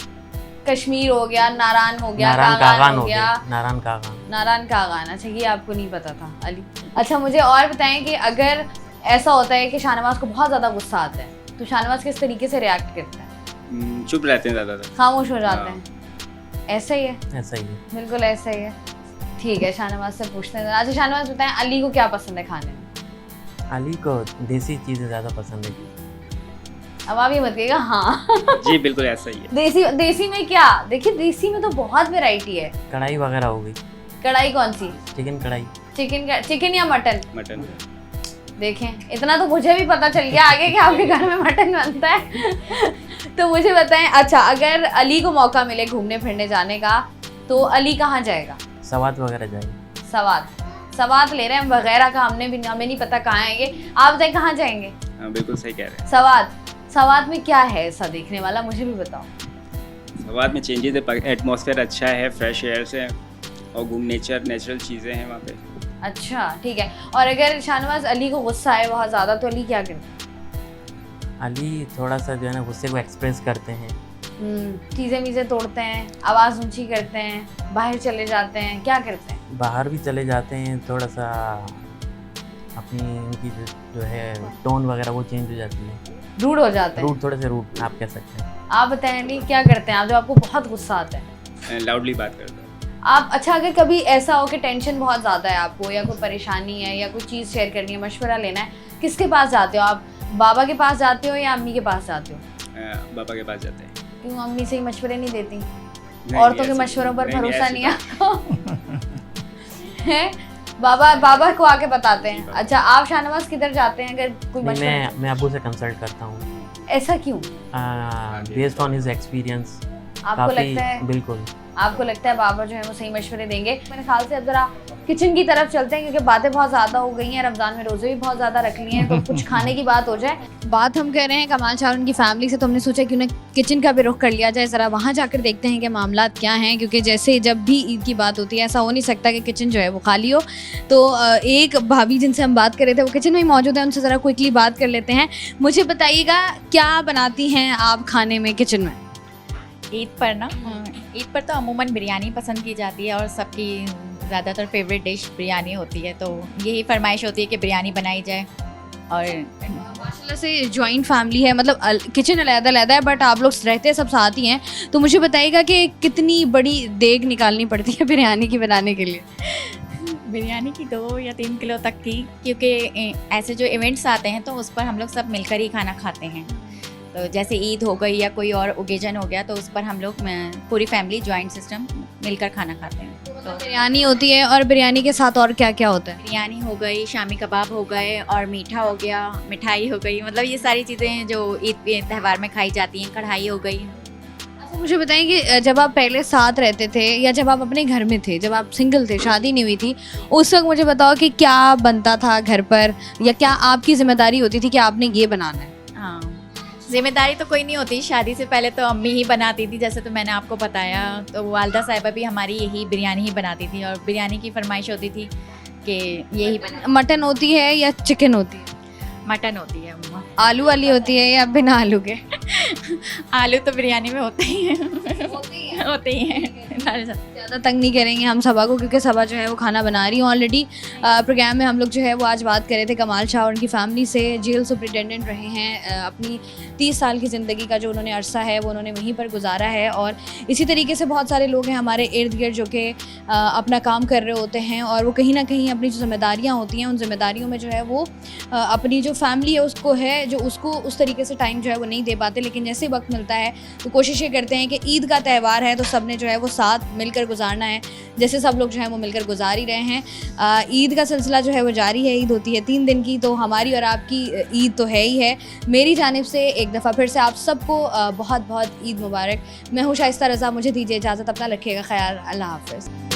कश्मीर हो गया, नारान हो गया, नारायण कागान कागान हो हो गया, गया, नारायण कागान। नारायण कागान। अच्छा ये आपको नहीं पता था अली। अच्छा मुझे और बताएं कि अगर ऐसा होता है कि शाहनवाज को बहुत ज़्यादा गुस्सा आता है, तो शाहनवाज किस तरीके से रिएक्ट करता है? चुप रहते हैं ज़्यादातर। खामोश हो जाते हाँ। हैं? ऐसा ही है? ऐसा ही है। बिल्कुल ऐसा ही है। ठीक है, शाहनवाज से पूछते हैं। अच्छा शाहनवाज बताएं, अली को क्या पसंद है खाने में? अली को देसी चीज़ें ज़्यादा पसंद है। अब आप ये बताइएगा। हाँ जी बिल्कुल ऐसा ही है। देसी में क्या? देखिए देसी में तो बहुत वैरायटी है। कढ़ाई वगैरह हो गई। कढ़ाई कौन सी? चिकन कढ़ाई। चिकन या मटन? मटन। देखें इतना तो मुझे भी पता चल गया आगे कि आपके घर में मटन बनता है। तो मुझे बताएं, अच्छा अगर अली को मौका मिले घूमने फिरने जाने का, तो अली कहाँ जाएगा? सवात वगैरह जाएगी। सवात ले रहे हैं वगैरह का, हमें नहीं पता कहाँ है ये। आप बताएं कहाँ जाएंगे? हाँ बिल्कुल सही कह रहे हैं। सवात में क्या है ऐसा देखने वाला, मुझे भी बताओ। सवात में चेंजेस है, एटमॉस्फेयर अच्छा है, फ्रेश एयर से और नेचुरल चीज़ें हैं वहाँ पे। अच्छा ठीक है। और अगर शाहनवाज अली को गुस्सा आए बहुत ज़्यादा तो अली क्या करते अली थोड़ा सा जो है ना गुस्से को एक्सप्रेस करते हैं। हैं? चीज़ें वीज़ें तोड़ते हैं, आवाज़ ऊंची करते हैं, बाहर चले जाते हैं, क्या करते हैं? बाहर भी चले जाते हैं, थोड़ा सा अपनी उनकी जो है टोन वगैरह वो चेंज हो जाती है, रूड हो जाते हैं? रूड, थोड़े से रूड आप कह सकते हैं। आप बताएं अली क्या करते हैं आप जब आपको बहुत गुस्सा आता है? लाउडली बात करता हूँ। आप अच्छा अगर कभी ऐसा हो कि टेंशन बहुत ज़्यादा है आपको या कोई परेशानी है या कोई चीज़ शेयर करनी है, मशवरा लेना है, किसके पास जाते हो आप? बाबा के पास जाते हो या अम्मी के पास जाते हो? पापा के पास जाते हैं। क्यों अम्मी से ही मशवरे नहीं देती? नहीं, औरतों के ऐसी- मशवरों पर नहीं, भरोसा ऐसी नहीं आपको? है बाबा को आके बताते हैं। अच्छा आप शाहनवाज किधर जाते हैं अगर कोई नहीं, मशवरा? मैं अब्बू से कंसल्ट करता हूँ ऐसा क्यों? Based on his experience. आपको लगता है बिल्कुल आपको लगता है बाबा जो है वो सही मशवरे देंगे? मेरे ख्याल से अब जरा किचन की तरफ चलते हैं क्योंकि बातें बहुत ज़्यादा हो गई हैं, रमज़ान में रोज़े भी बहुत ज़्यादा रख लिए हैं, तो कुछ खाने की बात हो जाए। बात हम कर रहे हैं कमाल शाह और उनकी फैमिली से, तो हमने सोचा क्यों ना किचन का भी रुख कर लिया जाए, ज़रा वहाँ जाकर देखते हैं कि मामला क्या हैं, क्योंकि जैसे जब भी ईद की बात होती है ऐसा हो नहीं सकता कि किचन जो है वो खाली हो। तो एक भाभी जिनसे हम बात कर रहे थे वो किचन में ही मौजूद है, उनसे ज़रा क्विकली बात कर लेते हैं। मुझे बताइएगा क्या बनाती हैं आप खाने में किचन में? ईद पर ना, ईद पर तो अमूमन बिरयानी पसंद की जाती है और सबकी ज़्यादातर फेवरेट डिश बिरयानी होती है, तो यही फरमाइश होती है कि बिरयानी बनाई जाए। और माशाल्लाह से जॉइंट फैमिली है, मतलब किचन अलग-अलग है बट आप लोग रहते सब साथ ही हैं। तो मुझे बताइएगा कि कितनी बड़ी देग निकालनी पड़ती है बिरयानी की बनाने के लिए? बिरयानी की 2 या 3 किलो तक की, क्योंकि ऐसे जो इवेंट्स आते हैं तो उस पर हम लोग सब मिलकर ही खाना खाते हैं। तो जैसे ईद हो गई या कोई और ओकेजन हो गया तो उस पर हम लोग पूरी फैमिली जॉइंट सिस्टम मिलकर खाना खाते हैं। तो बिरयानी होती है और बिरयानी के साथ और क्या क्या होता है? बिरयानी हो गई, शामी कबाब हो गए और मीठा हो गया, मिठाई हो गई, मतलब ये सारी चीज़ें जो ईद के त्यौहार में खाई जाती हैं। कढ़ाई हो गई। अच्छा मुझे बताएं कि जब आप पहले साथ रहते थे या जब आप अपने घर में थे, जब आप सिंगल थे, शादी नहीं हुई थी, उस वक्त मुझे बताओ कि क्या बनता था घर पर या क्या आपकी जिम्मेदारी होती थी कि आपने ये बनाना है? हाँ, जिम्मेदारी तो कोई नहीं होती। शादी से पहले तो अम्मी ही बनाती थी, जैसे तो मैंने आपको बताया। तो वालदा साहिबा भी हमारी यही बिरयानी ही बनाती थी और बिरयानी की फरमाइश होती थी कि यही मटन होती है या चिकन होती है? मटन होती है। अम्मा आलू वाली होती है या बिना आलू के? आलू तो बिरयानी में होते ही हैं। होते ही हैं। ज़्यादा तंग नहीं करेंगे हम सबा को, क्योंकि सबा जो है वो खाना बना रही हूँ ऑलरेडी। प्रोग्राम में हम लोग जो है वो आज बात कर रहे थे कमाल शाह और उनकी फैमिली से। जेल सुपरिटेंडेंट रहे हैं, अपनी 30 साल की ज़िंदगी का जो उन्होंने अरसा है वो उन्होंने वहीं पर गुजारा है। और इसी तरीके से बहुत सारे लोग हैं हमारे इर्द गिर्द जो कि अपना काम कर रहे होते हैं और वो कहीं ना कहीं अपनी जो जिम्मेदारियाँ होती हैं उन जिम्मेदारियों में जो है वो अपनी जो फैमिली है उसको है जो उसको उस तरीके से टाइम जो है वो नहीं दे पाते। लेकिन जैसे वक्त मिलता है तो कोशिश ये करते हैं कि ईद का त्यौहार है तो सब ने जो है वो साथ मिलकर गुजारना है, जैसे सब लोग जो है वो मिलकर गुजार ही रहे हैं। ईद का सिलसिला जो है वो जारी है। ईद होती है 3 दिन की, तो हमारी और आपकी ईद तो है ही है। मेरी जानिब से एक दफ़ा फिर से आप सबको बहुत बहुत ईद मुबारक। मैं हूँ शाइस्ता रज़ा, मुझे दीजिए इजाज़त, अपना रखिएगा ख्याल, अल्लाह हाफ़िज़।